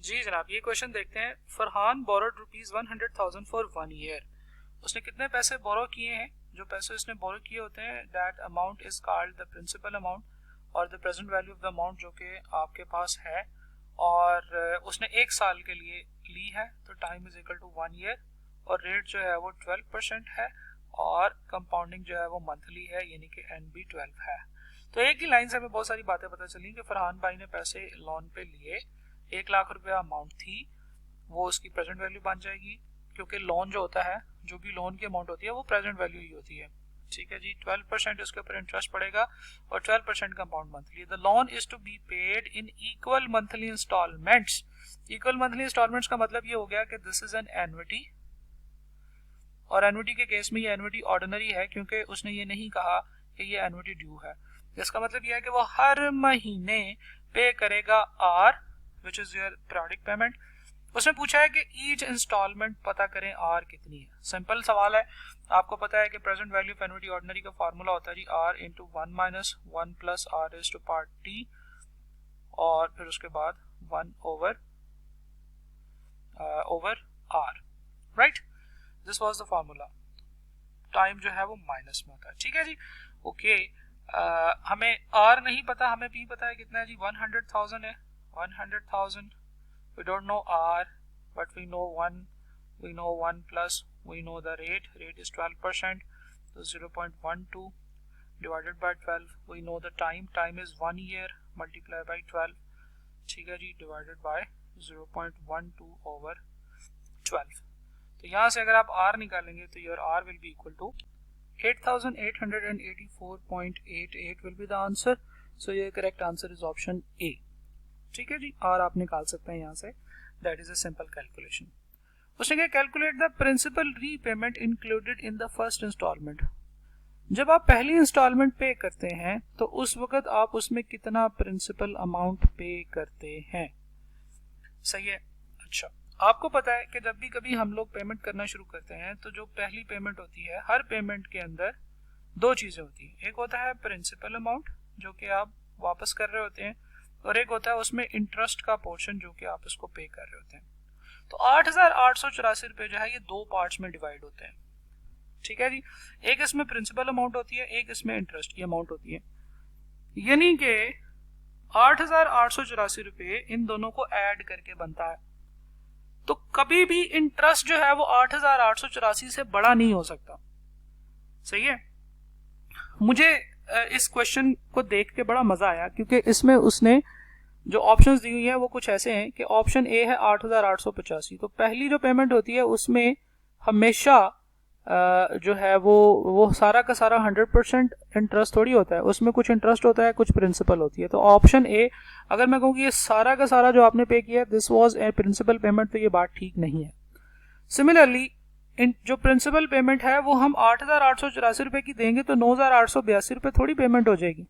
जी जनाब, ये क्वेश्चन देखते हैं। Farhan borrowed ₹100,000 for 1 year. उसने कितने पैसे बोरो किए हैं? जो पैसे उसने बोरो किए होते हैं, that amount is called the principal amount और the present value of the amount जो कि आपके पास है, और उसने 1 साल के लिए ली है, तो time is equal to 1 year, और रेट जो है वो 12% है, और कंपाउंडिंग जो है वो मंथली है, यानी कि एन भी 12 है। तो एक ही लाइन से हमें बहुत सारी बातें पता चली कि फरहान भाई ने पैसे लोन पे लिए, 1 लाख रुपया अमाउंट थी, वो उसकी प्रेजेंट वैल्यू बन जाएगी, क्योंकि लोन जो होता है, जो भी लोन की अमाउंट होती है वो प्रेजेंट वैल्यू ही होती है। ठीक है जी, 12% उसके ऊपर इंटरेस्ट पड़ेगा और 12% compound monthly. The loan is to be paid in equal monthly instalments. Equal monthly instalments का मतलब ये हो गया कि दिस इज एन एन्युटी, और एन्युटी के केस में ये एन्युटी ऑर्डिनरी है, क्योंकि उसने ये नहीं कहा कि ये एन्युटी ड्यू है। इसका मतलब ये है कि वो हर महीने पे करेगा R, which is your periodic payment. उसने पूछा है कि ईच इंस्टॉलमेंट पता करें आर कितनी है। सिंपल सवाल है, आपको पता है कि present value of annuity ordinary का फार्मूला होता है जी R into 1 minus 1 plus R is to part T, और फिर उसके बाद 1 over R, right. This was the formula. Time जो है वो माइनस में होता है। ठीक है जी, ओके। हमें आर नहीं पता, हमें पी पता है कितना है जी, 100,000 है। 100,000, we don't know r, but we know 1 plus, we know the rate is 12%, so 0.12 divided by 12, we know the time is 1 year, multiply by 12, ठीक है जी, divided by 0.12 over 12। तो यहाँ से अगर आप r निकालेंगे तो your r will be equal to 8,884.88 will be the answer, so your correct answer is option A। ठीक है जी, और आप निकाल सकते हैं यहाँ से, that is a simple calculation. उसने क्या, calculate the principal repayment included in the first instalment. जब आप पहली इंस्टॉलमेंट पे करते हैं तो उस वक्त आप उसमें कितना प्रिंसिपल अमाउंट पे करते हैं। सही है। अच्छा, आपको पता है कि जब भी कभी हम लोग पेमेंट करना शुरू करते हैं तो जो पहली पेमेंट होती है, हर पेमेंट के अंदर 2 चीजें होती हैं। एक होता है प्रिंसिपल अमाउंट जो कि आप वापस कर रहे होते हैं, और एक होता है उसमें इंटरेस्ट का पोर्शन जो कि आप इसको पे कर रहे होते हैं। तो 8,884 रुपए जो है ये 2 पार्ट्स में डिवाइड होते हैं। ठीक है जी, एक इसमें प्रिंसिपल अमाउंट होती है, एक इसमें इंटरेस्ट की अमाउंट होती है, यानी कि 8,884 रुपए इन दोनों को ऐड करके बनता है। तो कभी भी इंटरेस्ट जो है वो 8,884 से बड़ा नहीं हो सकता। सही है। मुझे इस क्वेश्चन को देख के बड़ा मजा आया, क्योंकि इसमें उसने जो ऑप्शंस दी हुई हैं वो कुछ ऐसे हैं कि ऑप्शन ए है 8,885, तो पहली जो पेमेंट होती है उसमें हमेशा जो है वो सारा का सारा 100% इंटरेस्ट थोड़ी होता है, उसमें कुछ इंटरेस्ट होता है, कुछ प्रिंसिपल होती है। तो ऑप्शन ए, अगर मैं कहूँ कि ये सारा का सारा जो आपने पे किया this was a principal payment, तो ये बात ठीक नहीं है। सिमिलरली जो प्रिंसिपल पेमेंट है वो हम 8,884 रुपए की देंगे तो 9,882 रुपए थोड़ी पेमेंट हो जाएगी,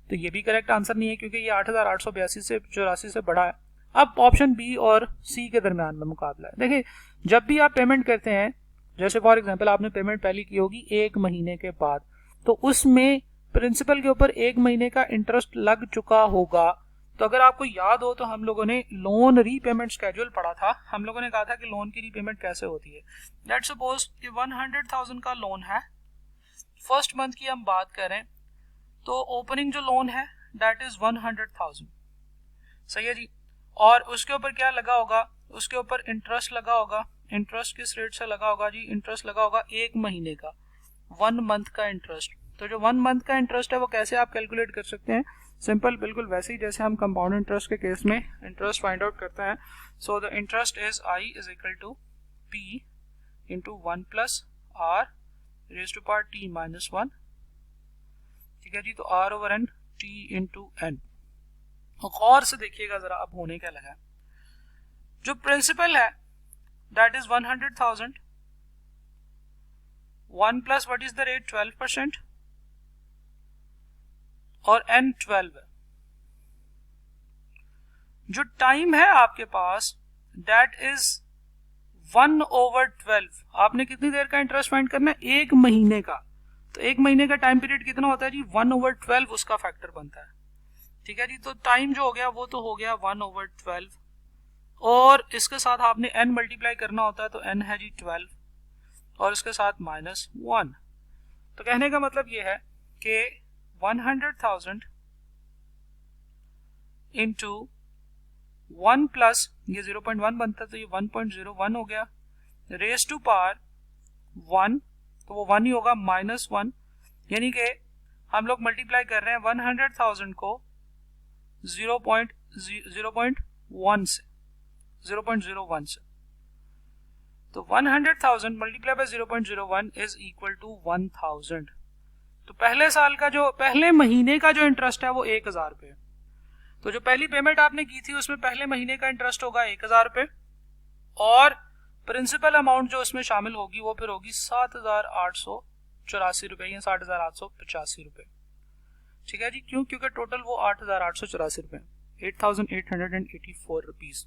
तो ये भी करेक्ट आंसर नहीं है, क्योंकि ये 8,882 से 84 से बड़ा है। अब ऑप्शन बी और सी के दरमियान में मुकाबला है। देखिए, जब भी आप पेमेंट करते हैं, जैसे फॉर एग्जांपल आपने पेमेंट पहली की होगी 1 महीने के बाद, तो उसमें प्रिंसिपल के ऊपर 1 महीने का इंटरेस्ट लग चुका होगा। तो अगर आपको याद हो तो हम लोगों ने लोन रीपेमेंट स्केड्यूल पढ़ा था, हम लोगों ने कहा था कि लोन की रीपेमेंट कैसे होती है। लेट्स सपोज कि 100,000 का लोन है, फर्स्ट मंथ की हम बात करें तो ओपनिंग जो लोन है दैट इज 100,000। सही है जी, और उसके ऊपर क्या लगा होगा, उसके ऊपर इंटरेस्ट लगा होगा। इंटरेस्ट किस रेट से लगा होगा जी, इंटरेस्ट लगा होगा 1 महीने का, 1 मंथ का इंटरेस्ट। तो जो 1 मंथ का इंटरेस्ट है वो कैसे आप कैलकुलेट कर सकते हैं, सिंपल, बिल्कुल वैसे ही जैसे हम कंपाउंड इंटरेस्ट के केस में इंटरेस्ट फाइंड आउट करते हैं। So the interest is I is equal to P into 1 plus R raise to power T minus 1। ठीक है जी, तो R over N T into N. गौर से देखिएगा जरा, अब होने क्या लगा। जो प्रिंसिपल है that is 100,000, 1 plus what is the rate 12%, और n 12 है। जो टाइम है आपके पास दैट इज 1 ओवर 12। आपने कितनी देर का इंटरेस्ट फाइंड करना है, 1 महीने का। तो 1 महीने का टाइम पीरियड कितना होता है जी, 1 ओवर 12 उसका फैक्टर बनता है। ठीक है जी, तो टाइम जो हो गया वो तो हो गया 1 ओवर 12, और इसके साथ आपने n मल्टीप्लाई करना होता है, तो n है जी 12 और इसके साथ -1। तो कहने का मतलब ये है कि 100,000 इंटू 1 प्लस ये 0.1 बनता है, तो ये 1.01 हो गया, रेज टू पावर 1, तो वो 1 ही होगा, -1, यानी कि हम लोग मल्टीप्लाई कर रहे हैं 100,000 को 0.1 से 0.01 से, तो 100,000 multiply by 0.01 is equal to 1000। तो पहले साल का जो पहले महीने का जो इंटरेस्ट है वो 1000 रुपये। तो जो पहली पेमेंट आपने की थी उसमें पहले महीने का इंटरेस्ट होगा 1000 रुपये और प्रिंसिपल अमाउंट जो उसमें शामिल होगी वो फिर होगी 7,884 रुपये या 7,885 रुपये। ठीक है जी, क्यों? क्योंकि टोटल वो 8,884 रुपये, 8,884 रुपीज।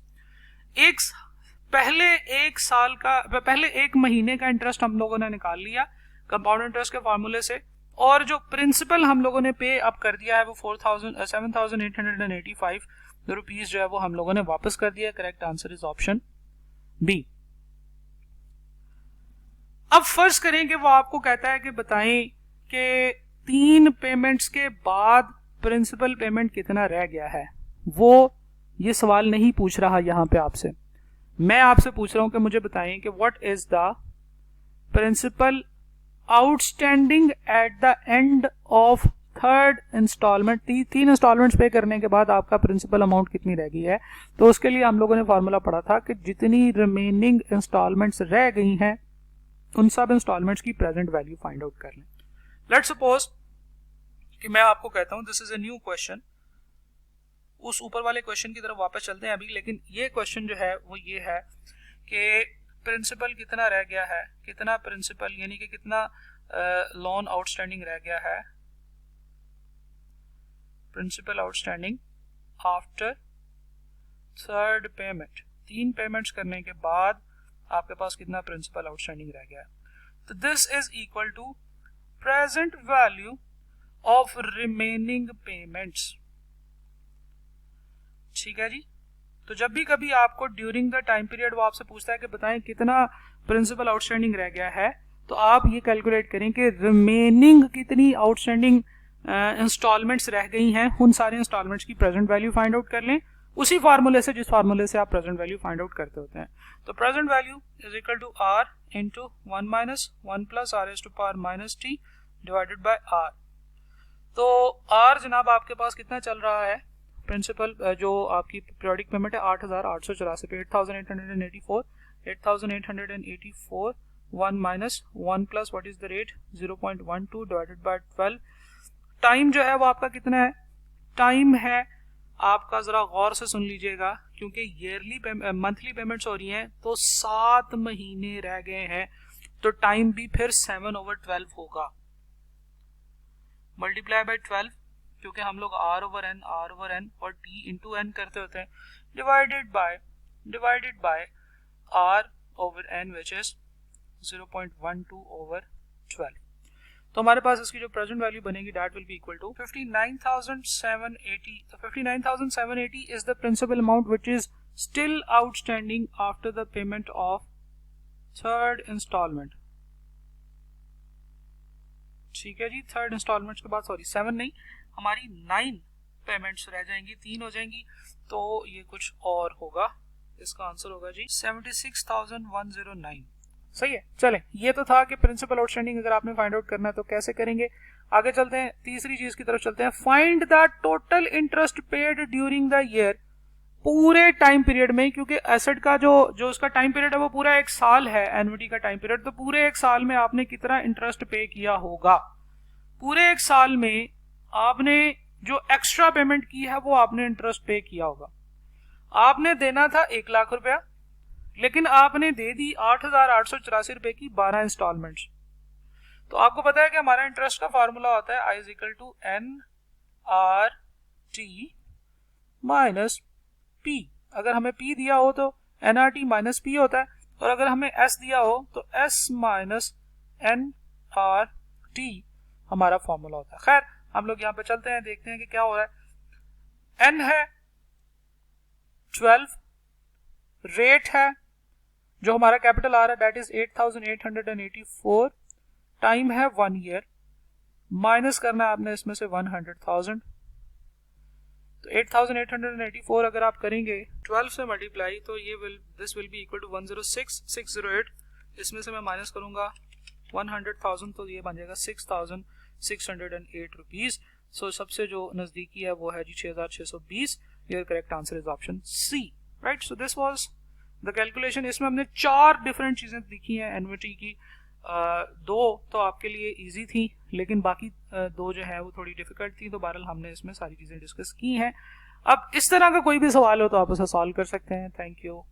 पहले एक महीने का इंटरेस्ट हम लोगों ने निकाल लिया कंपाउंड इंटरेस्ट के फॉर्मूले से, और जो प्रिंसिपल हम लोगों ने पे अप कर दिया है वो 7,885 रुपीज जो है वो हम लोगों ने वापस कर दिया। Correct answer is option B. अब फर्ज करें कि वो आपको कहता है कि बताएं कि 3 पेमेंट्स के बाद प्रिंसिपल पेमेंट कितना रह गया है। वो ये सवाल नहीं पूछ रहा यहां पे आपसे, मैं आपसे पूछ रहा हूं कि मुझे बताएं कि what is the principal outstanding at the end of third instalment. 3 instalments pay करने के बाद आपका प्रिंसिपल अमाउंट कितनी रह गई है। तो उसके लिए हम लोगों ने फॉर्मूला पढ़ा था कि जितनी रिमेनिंग इंस्टॉलमेंट्स रह गई हैं उन सब इंस्टॉलमेंट्स की प्रेजेंट वैल्यू फाइंड आउट कर लें। लेट्स सपोज कि मैं आपको कहता हूं this is a new question, उस ऊपर वाले क्वेश्चन की तरफ वापस चलते हैं अभी, लेकिन ये क्वेश्चन जो है वो ये है कि प्रिंसिपल कितना रह गया है, कितना प्रिंसिपल यानी कि कितना लोन आउटस्टैंडिंग रह गया है, principal outstanding after third payment. 3 payments करने के बाद आपके पास कितना प्रिंसिपल आउटस्टैंडिंग रह गया है। तो this is equal to present value of remaining payments. ठीक है जी, तो जब भी कभी आपको ड्यूरिंग द टाइम पीरियड वो आपसे पूछता है कि बताएं कितना प्रिंसिपल आउटस्टैंडिंग रह गया है, तो आप ये कैलकुलेट करें कि रिमेनिंग कितनी आउटस्टैंडिंग इंस्टॉलमेंट्स रह गई हैं, उन सारे इंस्टॉलमेंट्स की प्रेजेंट वैल्यू फाइंड आउट कर लें उसी फार्मूले से जिस फार्मूले से आप प्रेजेंट वैल्यू फाइंड आउट करते होते हैं। तो present value is equal to R into 1 minus 1 plus R S to power minus T divided by R. तो आर जनाब आपके पास कितना चल रहा है, प्रिंसिपल जो आपकी पीरियोडिक पेमेंट है 8,884 पे 8,884 1 minus 1 plus what is the rate 0.12 divided by 12। Time जो है वो आपका कितना है, टाइम है आपका, जरा गौर से सुन लीजिएगा क्योंकि ईयरली मंथली पेमेंट्स हो रही हैं तो 7 महीने रह गए हैं, तो टाइम भी फिर 7/12 होगा मल्टीप्लाई बाय 12, क्योंकि हम लोग r ओवर n और t इंटू n करते होते हैं, divided by r over n which is 0.12 over 12। तो हमारे पास इसकी जो प्रेजेंट वैल्यू बनेगी that will be equal to 59,780। तो 59,780 is the principal amount which is still outstanding after the payment of third instalment. ठीक है जी, थर्ड इंस्टॉलमेंट के बाद 7 नहीं, हमारी 9 पेमेंट्स रह जाएंगी, 3 हो जाएंगी, तो ये कुछ और होगा, इसका आंसर होगा जी 76,109। सही है। चलें, ये तो था कि प्रिंसिपल आउटस्टैंडिंग अगर आपने फाइंड आउट करना है तो कैसे करेंगे। आगे चलते हैं, तीसरी चीज की तरफ चलते हैं। Find the total interest paid during the year, पूरे टाइम पीरियड में, क्योंकि एसेट का जो उसका टाइम पीरियड है वो पूरा 1 साल है, एन्युटी का टाइम पीरियड, तो पूरे 1 साल में आपने कितना इंटरेस्ट पे किया होगा। पूरे 1 साल में आपने जो एक्स्ट्रा पेमेंट की है वो आपने इंटरेस्ट पे किया होगा। आपने देना था 1 लाख रुपया, लेकिन आपने दे दी 8,884 रुपए की 12 इंस्टॉलमेंट्स। तो आपको पता है कि हमारा इंटरेस्ट का फॉर्मूला होता है I is equal to NRT minus P। अगर हमें P दिया हो तो NRT माइनस P होता है, और अगर हमें S दिया हो तो S माइनस NRT हमारा फॉर्मूला होता है। खैर, हम लोग यहाँ पे चलते हैं, देखते हैं कि क्या हो रहा है। N है 12, रेट है जो हमारा कैपिटल आ रहा है दैट इज 8884, टाइम है 1 ईयर, माइनस करना है आपने इसमें से 100,000, तो 8884 अगर आप करेंगे 12 से मल्टीप्लाई तो ये this will be equal to 106608, इसमें से मैं माइनस करूंगा 100,000 तो ये बन जाएगा 6,608 रुपीज। सो सबसे जो नजदीकी है वो है जी 6,620। Your correct answer is option C, right. So this was the calculation. इसमें हमने 4 डिफरेंट चीजें लिखी हैं एन्युटी की। 2 तो आपके लिए इजी थी, लेकिन बाकी 2 जो है वो थोड़ी डिफिकल्ट थी, तो बहरहाल हमने इसमें सारी चीजें डिस्कस की हैं। अब इस तरह का कोई भी सवाल हो तो आप उसे सॉल्व कर सकते हैं। Thank you.